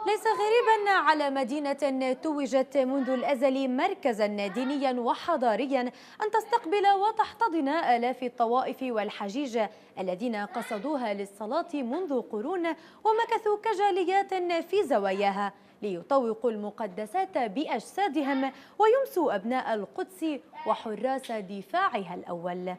ليس غريبا على مدينة توجت منذ الأزل مركزا دينيا وحضاريا أن تستقبل وتحتضن آلاف الطوائف والحجيج الذين قصدوها للصلاة منذ قرون ومكثوا كجاليات في زواياها ليطوقوا المقدسات بأجسادهم ويمسوا أبناء القدس وحراس دفاعها الأول.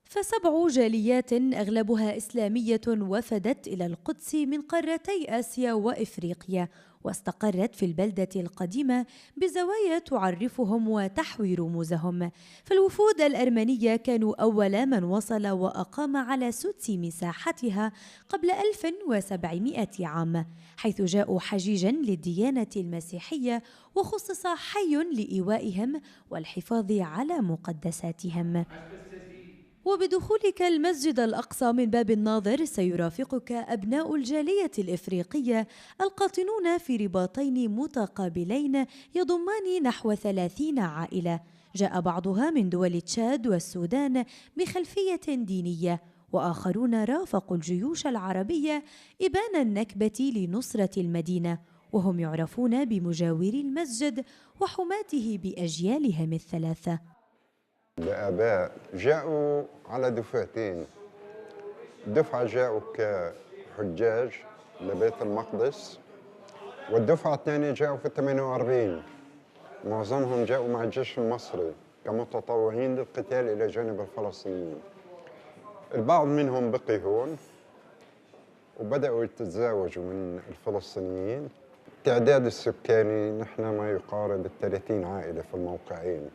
فسبع جاليات أغلبها إسلامية وفدت إلى القدس من قارتي آسيا وإفريقيا، واستقرت في البلدة القديمة بزوايا تعرفهم وتحوي رموزهم. فالوفود الأرمنية كانوا أول من وصل وأقام على سدس مساحتها قبل 1700 عام، حيث جاءوا حجيجا للديانة المسيحية، وخصص حي لإيوائهم والحفاظ على مقدساتهم. وبدخولك المسجد الأقصى من باب الناظر سيرافقك أبناء الجالية الإفريقية القاطنون في رباطين متقابلين يضمان نحو 30 عائلة، جاء بعضها من دول تشاد والسودان بخلفية دينية، وآخرون رافقوا الجيوش العربية إبان النكبة لنصرة المدينة، وهم يعرفون بمجاوري المسجد وحماته بأجيالهم الثلاثة. الآباء جاءوا على دفعتين، دفعة جاءوا كحجاج لبيت المقدس، والدفعة الثانية جاءوا في 48. معظمهم جاءوا مع الجيش المصري كمتطوعين للقتال إلى جانب الفلسطينيين. البعض منهم بقي هون وبدأوا يتزاوجوا من الفلسطينيين. التعداد السكاني نحن ما يقارب 30 عائلة في الموقعين.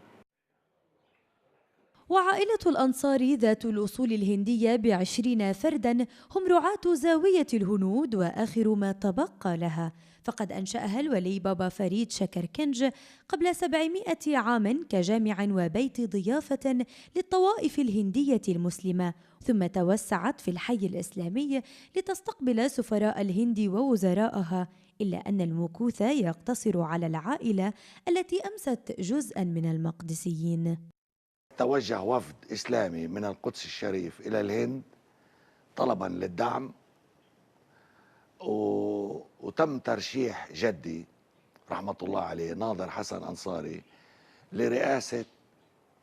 وعائلة الأنصاري ذات الأصول الهندية ب20 فردا هم رعاة زاوية الهنود وآخر ما تبقى لها، فقد أنشأها الولي بابا فريد شكركنج قبل 700 عام كجامع وبيت ضيافة للطوائف الهندية المسلمة، ثم توسعت في الحي الإسلامي لتستقبل سفراء الهند ووزراءها، إلا أن المكوث يقتصر على العائلة التي أمست جزءا من المقدسيين. توجه وفد إسلامي من القدس الشريف إلى الهند طلبا للدعم، وتم ترشيح جدي رحمة الله عليه ناظر حسن أنصاري لرئاسة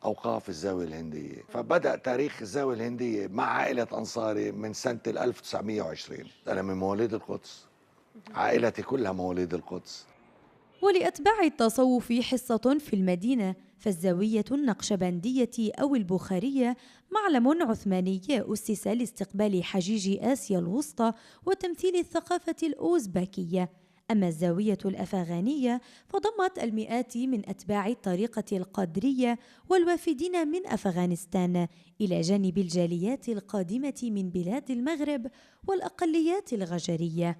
أوقاف الزاوية الهندية. فبدأ تاريخ الزاوية الهندية مع عائلة أنصاري من سنة 1920. أنا من مواليد القدس، عائلتي كلها مواليد القدس. ولأتباع التصوف حصة في المدينة، فالزاوية النقشبندية أو البخارية معلم عثماني أسس لاستقبال حجيج آسيا الوسطى وتمثيل الثقافة الأوزبكية. أما الزاوية الأفغانية فضمت المئات من أتباع الطريقة القادرية والوافدين من أفغانستان، إلى جانب الجاليات القادمة من بلاد المغرب والأقليات الغجرية.